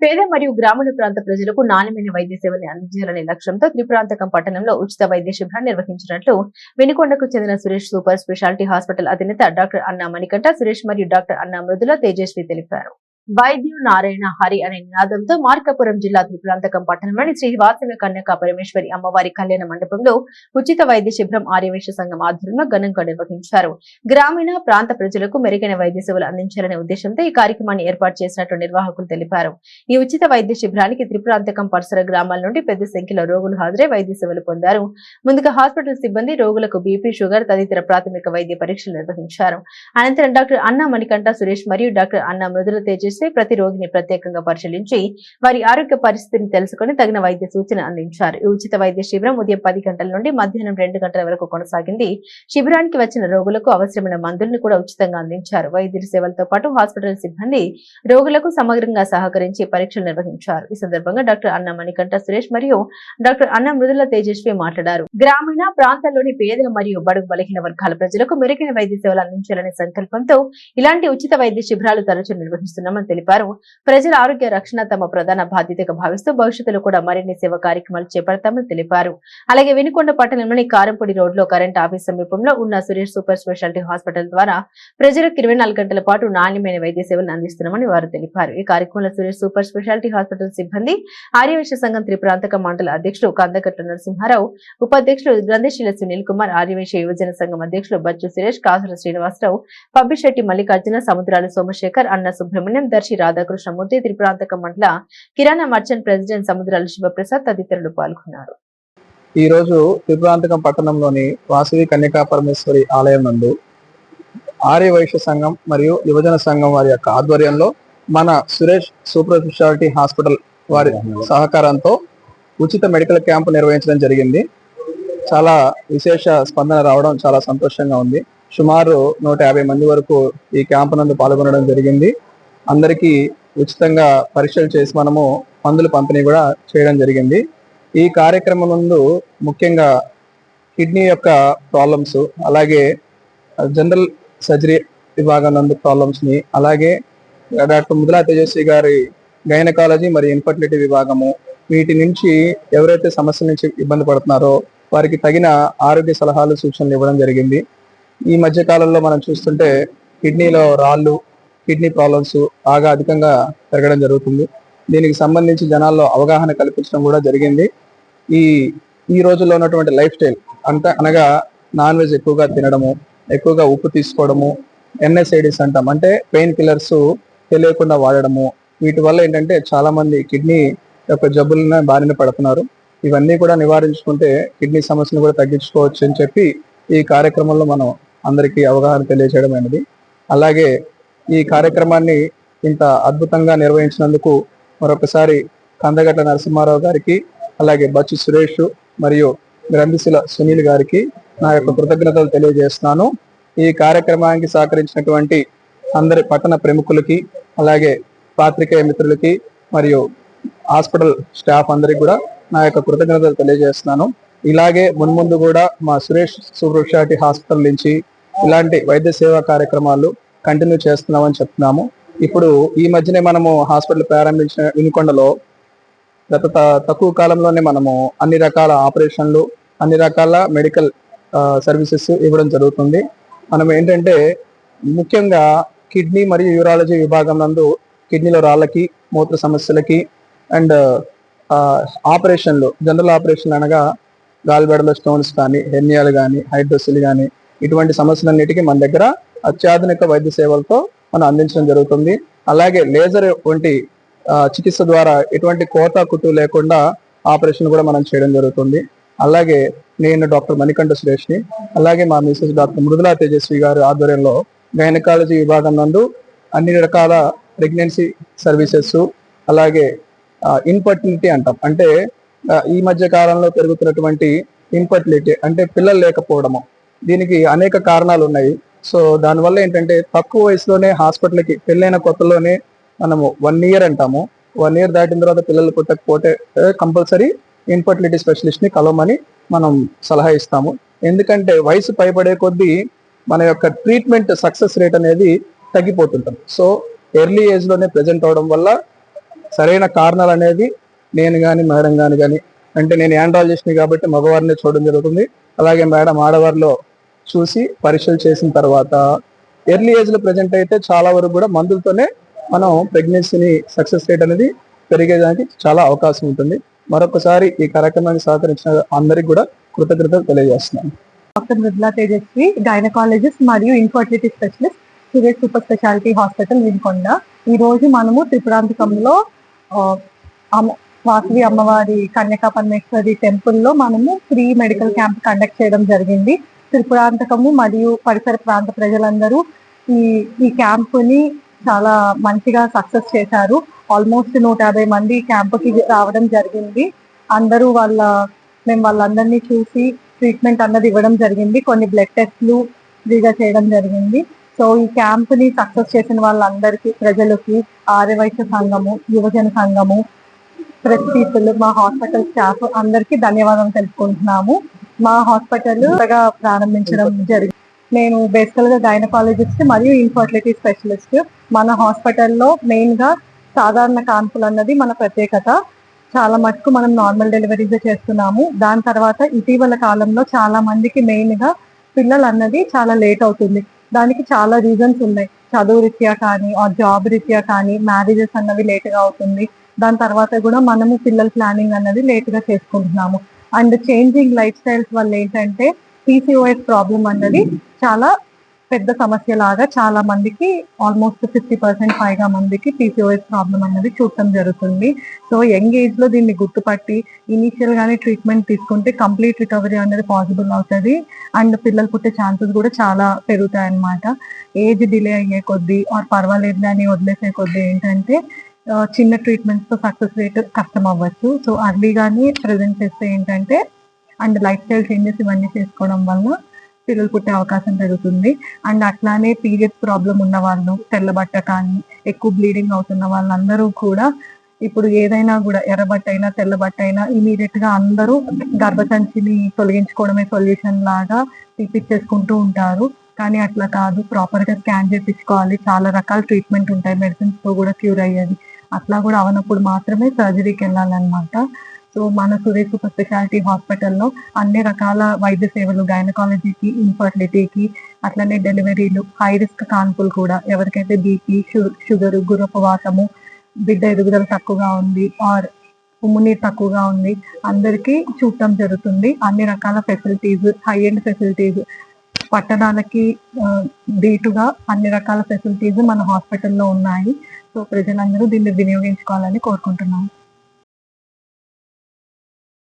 పేద మరియు గ్రామీణ ప్రాంత ప్రజలకు నాణ్యమైన వైద్య సేవల్ని అందించాలనే లక్ష్యంతో త్రిపురాంతకం పట్టణంలో ఉచిత వైద్య శిబిరాన్ని నిర్వహించినట్లు వినుకొండకు చెందిన సురేష్ సూపర్ స్పెషాలిటీ హాస్పిటల్ అధినేత డాక్టర్ అన్నా మణికంఠ సురేష్ మరియు డాక్టర్ అన్నా మృదుల తేజస్వి తెలిపారు. వైద్యు నారాయణ హరి అనే నినాదంతో మార్కాపురం జిల్లా త్రిపురాంతకం పట్టణంలోని శ్రీ వాసవి కన్యకా పరమేశ్వరి అమ్మవారి కళ్యాణ మండపంలో ఉచిత వైద్య శిబిరం ఆర్యవైశ్య సంఘం ఆధ్వర్యంలో ఘనంగా నిర్వహించారు. గ్రామీణ ప్రాంత ప్రజలకు మెరుగైన వైద్య సేవలు అందించాలనే ఉద్దేశంతో ఈ కార్యక్రమాన్ని ఏర్పాటు చేసినట్లు నిర్వాహకులు తెలిపారు. ఈ ఉచిత వైద్య శిబిరానికి త్రిపురాంతకం పరిసర గ్రామాల నుండి పెద్ద సంఖ్యలో రోగులు హాజరై వైద్య సేవలు పొందారు. ముందుగా హాస్పిటల్ సిబ్బంది రోగులకు బీపీ, షుగర్ తదితర ప్రాథమిక వైద్య పరీక్షలు నిర్వహించారు. అనంతరం డాక్టర్ అన్నా మణికంఠ సురేష్ మరియు డాక్టర్ అన్నా మృదుల తేజస్వి ప్రతి రోగిని ప్రత్యేకంగా పరిశీలించి వారి ఆరోగ్య పరిస్థితిని తెలుసుకుని తగిన వైద్య సూచన అందించారు. ఈ ఉచిత వైద్య శిబిరం ఉదయం 10 గంటల నుండి మధ్యాహ్నం 2 గంటల వరకు కొనసాగింది. శిబిరానికి వచ్చిన రోగులకు అవసరమైన మందులను కూడా ఉచితంగా అందించారు. వైద్యుల సేవలతో పాటు హాస్పిటల్ సిబ్బంది రోగులకు సమగ్రంగా సహకరించి పరీక్షలు నిర్వహించారు. ఈ సందర్భంగా డాక్టర్ అన్నా మణికంఠ సురేష్ మరియు డాక్టర్ అన్నా మృదుల తేజస్వి మాట్లాడారు. గ్రామీణ ప్రాంతాల్లోని పేద మరియు బడుగు బలహీన వర్గాల ప్రజలకు మెరుగైన వైద్య సేవలు అందించాలనే సంకల్పంతో ఇలాంటి ఉచిత వైద్య శిబిరాలు తరచూ నిర్వహిస్తున్నామని తెలిపారు. ప్రజల ఆరోగ్య రక్షణ తమ ప్రధాన బాధ్యతగా భావిస్తూ భవిష్యత్తులో కూడా మరిన్ని సేవా కార్యక్రమాలు చేపడతామని తెలిపారు. అలాగే వినుకొండ పట్టణంలోని కారంపొడి రోడ్లో కరెంట్ ఆఫీస్ సమీపంలో ఉన్న సురేష్ సూపర్ స్పెషాలిటీ హాస్పిటల్ ద్వారా ప్రజలకు 24 గంటల పాటు నాణ్యమైన వైద్య సేవలను అందిస్తున్నామని వారు తెలిపారు. ఈ కార్యక్రమంలో సురేష్ సూపర్ స్పెషాలిటీ హాస్పిటల్ సిబ్బంది, ఆర్యవైశ్య సంఘం త్రిపురాంతక మండల అధ్యక్షుడు కందకట్ల నరసింహారావు, ఉపాధ్యక్షుడు గ్రంథశీల సునీల్ కుమార్, ఆర్యవైశ్య యువజన సంఘం అధ్యక్షులు బచ్చు సురేష్, కాసుల శ్రీనివాసరావు, పబ్బిశెట్టి మల్లికార్జున, సముద్రాలు సోమశేఖర్, అన్న సుబ్రహ్మణ్యం, దర్శి రాధాకృష్ణమూర్తి, త్రిపురాంతక మండల కిరాణా మర్చెంట్ ప్రెసిడెంట్ సముద్రాల శివప్రసాద్ తదితరులు పాల్గొన్నారు. ఈ రోజు త్రిపురాంతకం పట్టణంలోని వాసవి కన్యకా పరమేశ్వరి ఆలయం నందు ఆర్యవైశ్య సంఘం మరియు యువజన సంఘం వారి యొక్క ఆధ్వర్యంలో మన సురేష్ సూపర్ స్పెషాలిటీ హాస్పిటల్ వారి సహకారంతో ఉచిత మెడికల్ క్యాంపు నిర్వహించడం జరిగింది. చాలా విశేష స్పందన రావడం చాలా సంతోషంగా ఉంది. సుమారు 150 మంది వరకు ఈ క్యాంపు నందు పాల్గొనడం జరిగింది. అందరికీ ఉచితంగా పరీక్షలు చేసి మనము మందులు పంపిణీ కూడా చేయడం జరిగింది. ఈ కార్యక్రమం నందు ముఖ్యంగా కిడ్నీ యొక్క ప్రాబ్లమ్స్, అలాగే జనరల్ సర్జరీ విభాగం నందు ప్రాబ్లమ్స్ ని, అలాగే డాక్టర్ మృదుల తేజస్వి గారి గైనకాలజీ మరియు ఇన్ఫర్టిలిటీ విభాగము, వీటి నుంచి ఎవరైతే సమస్యల నుంచి ఇబ్బంది పడుతున్నారో వారికి తగిన ఆరోగ్య సలహాలు, సూచనలు ఇవ్వడం జరిగింది. ఈ మధ్య కాలంలో మనం చూస్తుంటే కిడ్నీలో రాళ్ళు, కిడ్నీ ప్రాబ్లమ్స్ బాగా అధికంగా పెరగడం జరుగుతుంది. దీనికి సంబంధించి జనాల్లో అవగాహన కల్పించడం కూడా జరిగింది. ఈ రోజుల్లో ఉన్నటువంటి లైఫ్ స్టైల్ అనగా నాన్ వెజ్ ఎక్కువగా తినడము, ఎక్కువగా ఉప్పు తీసుకోవడము, NSAIDs అంటాం, అంటే పెయిన్ కిల్లర్స్ తెలియకుండా వాడడము, వీటి వల్ల ఏంటంటే చాలా మంది కిడ్నీ యొక్క జబ్బులను బారిన పడుతున్నారు. ఇవన్నీ కూడా నివారించుకుంటే కిడ్నీ సమస్యను కూడా తగ్గించుకోవచ్చు అని చెప్పి ఈ కార్యక్రమంలో మనం అందరికీ అవగాహన తెలియజేయడం అనేది. అలాగే ఈ కార్యక్రమాన్ని ఇంత అద్భుతంగా నిర్వహించినందుకు మరొకసారి కందగట్ల నరసింహారావు గారికి, అలాగే బచ్చు సురేష్ మరియు గ్రంథశీల సునీల్ గారికి నా యొక్క కృతజ్ఞతలు తెలియజేస్తున్నాను. ఈ కార్యక్రమానికి సహకరించినటువంటి అందరి పట్టణ ప్రముఖులకి, అలాగే పాత్రికేయ మిత్రులకి మరియు హాస్పిటల్ స్టాఫ్ అందరికి కూడా నా యొక్క కృతజ్ఞతలు తెలియజేస్తున్నాను. ఇలాగే మున్ముందు కూడా మా సురేష్ సూపర్ స్పెషాలిటీ హాస్పిటల్ నుంచి ఇలాంటి వైద్య సేవా కార్యక్రమాలు కంటిన్యూ చేస్తున్నామని చెప్తున్నాము. ఇప్పుడు ఈ మధ్యనే మనము హాస్పిటల్ ప్రారంభించిన వినుకొండలో గత తక్కువ కాలంలోనే మనము అన్ని రకాల ఆపరేషన్లు, అన్ని రకాల మెడికల్ సర్వీసెస్ ఇవ్వడం జరుగుతుంది. మనం ఏంటంటే ముఖ్యంగా కిడ్నీ మరియు యూరాలజీ విభాగం నందు కిడ్నీలో రాళ్ళకి, మూత్ర సమస్యలకి అండ్ ఆపరేషన్లు, జనరల్ ఆపరేషన్లు అనగా గాల్బెడలో స్టోన్స్ కానీ, హెర్నియాలు కానీ, హైడ్రోసిల్ కానీ, ఇటువంటి సమస్యలన్నిటికీ మన దగ్గర అత్యాధునిక వైద్య సేవలతో మనం అందించడం జరుగుతుంది. అలాగే లేజర్ వంటి చికిత్స ద్వారా ఎటువంటి కోత కుట్టు లేకుండా ఆపరేషన్ కూడా మనం చేయడం జరుగుతుంది. అలాగే నేను డాక్టర్ మణికంఠ సురేష్ని, అలాగే మా మిసెస్ డాక్టర్ మృదుల తేజస్వి గారి ఆధ్వర్యంలో గైనకాలజీ విభాగం నందు అన్ని రకాల ప్రెగ్నెన్సీ సర్వీసెస్, అలాగే ఇన్ఫర్టిలిటీ అంటాం, అంటే ఈ మధ్య కాలంలో పెరుగుతున్నటువంటి ఇన్ఫర్టిలిటీ అంటే పిల్లలు లేకపోవడము, దీనికి అనేక కారణాలు ఉన్నాయి. సో దానివల్ల ఏంటంటే తక్కువ వయసులోనే హాస్పిటల్కి పెళ్ళైన కొత్తలోనే మనము 1 year అంటాము, 1 year దాటిన తర్వాత పిల్లలు పుట్టకపోతే కంపల్సరీ ఇన్ఫర్టిలిటీ స్పెషలిస్ట్ ని కలవమని మనం సలహా ఇస్తాము. ఎందుకంటే వయసు పైబడే కొద్దీ మన యొక్క ట్రీట్మెంట్ సక్సెస్ రేట్ అనేది తగ్గిపోతుంటాం. సో ఎర్లీ ఏజ్ లోనే ప్రెజెంట్ అవడం వల్ల సరైన కారణాలు అనేది నేను కానీ మేడం కానీ అంటే నేను యాండ్రాలజిస్ట్ని కాబట్టి మగవారిని చూడడం జరుగుతుంది. అలాగే మేడం ఆడవారిలో చూసి పరీక్షలు చేసిన తర్వాత ఎర్లీ ఏజ్ లో ప్రజెంట్ అయితే చాలా వరకు కూడా మందులతోనే మనం ప్రెగ్నెన్సీని సక్సెస్ రేట్ అనేది పెరిగేదానికి చాలా అవకాశం ఉంటుంది. మరొకసారి ఈ కార్యక్రమానికి సహకరించిన అందరికి కూడా కృతజ్ఞతలు తెలియజేస్తున్నాను. డాక్టర్ మృదులా తేజస్వి, గైనకాలజిస్ట్ మరియు infertility specialist, Suresh super speciality hospital Vinukonda. ఈ రోజు మనము త్రిపురాంతకంలో వాసవి అమ్మవారి కన్యకా పరమేశ్వరి టెంపుల్లో మనము ఫ్రీ మెడికల్ క్యాంప్ కండక్ట్ చేయడం జరిగింది. త్రిపురాంతకము మరియు పరిసర ప్రాంత ప్రజలందరూ ఈ క్యాంపుని చాలా మంచిగా సక్సెస్ చేశారు. ఆల్మోస్ట్ 150 మంది క్యాంపుకి రావడం జరిగింది. అందరూ మేము వాళ్ళందరినీ చూసి ట్రీట్మెంట్ అన్నది ఇవ్వడం జరిగింది. కొన్ని బ్లడ్ టెస్ట్లు ఫ్రీగా చేయడం జరిగింది. సో ఈ క్యాంప్ని సక్సెస్ చేసిన వాళ్ళందరికీ, ప్రజలకి, ఆర్యవైశ్య సంఘము, యువజన సంఘము, ప్రెస్ పీపుల్, మా హాస్పిటల్ స్టాఫ్ అందరికీ ధన్యవాదాలు తెలుపుకుంటున్నాము. మా హాస్పిటల్ ప్రారంభించడం జరిగింది. నేను బేసికల్ గా గైనకాలజిస్ట్ మరియు ఇన్ఫర్టిలిటీ స్పెషలిస్ట్. మన హాస్పిటల్లో మెయిన్ గా సాధారణ కాన్పులు అన్నది మన ప్రత్యేకత. చాలా మటుకు మనం నార్మల్ డెలివరీస్ చేస్తున్నాము. దాని తర్వాత ఇటీవల కాలంలో చాలా మందికి మెయిన్ గా పిల్లలు అన్నది చాలా లేట్ అవుతుంది. దానికి చాలా రీజన్స్ ఉన్నాయి. చదువు రీత్యా కానీ, జాబ్ రీత్యా కానీ, మ్యారేజెస్ అన్నవి లేట్ గా అవుతుంది. దాని తర్వాత కూడా మనము పిల్లల ప్లానింగ్ అన్నది లేట్ గా చేసుకుంటున్నాము. అండ్ చేంజింగ్ లైఫ్ స్టైల్స్ వల్ల ఏంటంటే PCOS ప్రాబ్లం అన్నది చాలా పెద్ద సమస్య లాగా చాలా మందికి, ఆల్మోస్ట్ 50% పైగా మందికి PCOS ప్రాబ్లం అన్నది చూడటం జరుగుతుంది. సో యంగ్ ఏజ్ లో దీన్ని గుర్తుపట్టి ఇనిషియల్ గానే ట్రీట్మెంట్ తీసుకుంటే కంప్లీట్ రికవరీ అనేది పాసిబుల్ అవుతుంది. అండ్ పిల్లలు పుట్టే ఛాన్సెస్ కూడా చాలా పెరుగుతాయి అన్నమాట. ఏజ్ డిలే అయ్యే కొద్దీ పర్వాలేదు అని వదిలేసే కొద్దీ ఏంటంటే చిన్న ట్రీట్మెంట్స్ తో సక్సెస్ రేట్ కష్టం అవ్వచ్చు. సో అర్లీగానే ప్రెజెంట్ చేస్తే ఏంటంటే అండ్ లైఫ్ స్టైల్ చేంజెస్ ఇవన్నీ చేసుకోవడం వల్ల పిల్లలు పుట్టే అవకాశం పెరుగుతుంది. అండ్ అట్లానే పీరియడ్స్ ప్రాబ్లం ఉన్న వాళ్ళు, తెల్లబట్ట కానీ, ఎక్కువ బ్లీడింగ్ అవుతున్న వాళ్ళందరూ కూడా ఇప్పుడు ఏదైనా కూడా ఎర్రబట్ట అయినా తెల్లబట్ట అయినా ఇమీడియట్ గా అందరూ గర్భసంచిని తొలగించుకోవడమే సొల్యూషన్ లాగా తీపిచ్చేసుకుంటూ ఉంటారు. కానీ అట్లా కాదు, ప్రాపర్ గా స్కాన్ చేయించుకోవాలి. చాలా రకాల ట్రీట్మెంట్ ఉంటాయి, మెడిసిన్స్ తో కూడా క్యూర్ అయ్యేది. అట్లా కూడా అవనప్పుడు మాత్రమే సర్జరీకి వెళ్ళాలన్నమాట. సో మన సురేష్ సూపర్ స్పెషాలిటీ హాస్పిటల్లో అన్ని రకాల వైద్య సేవలు, గైనకాలజీకి, ఇన్ఫర్టిలిటీకి, అట్లనే డెలివరీలు, హై రిస్క్ కాన్పులు కూడా, ఎవరికైతే బీపీ, షుగర్, గుర్రపవాతము, బిడ్డ ఎదుగుదల తక్కువగా ఉంది ఉమ్మునీరు తక్కువగా ఉంది, అందరికీ చూడటం జరుగుతుంది. అన్ని రకాల ఫెసిలిటీస్, హై ఎండ్ ఫెసిలిటీస్, పట్టణాలకి ధీటుగా అన్ని రకాల ఫెసిలిటీస్ మన హాస్పిటల్లో ఉన్నాయి. సో ప్రజలందరూ దీన్ని వినియోగించుకోవాలని కోరుకుంటున్నాను.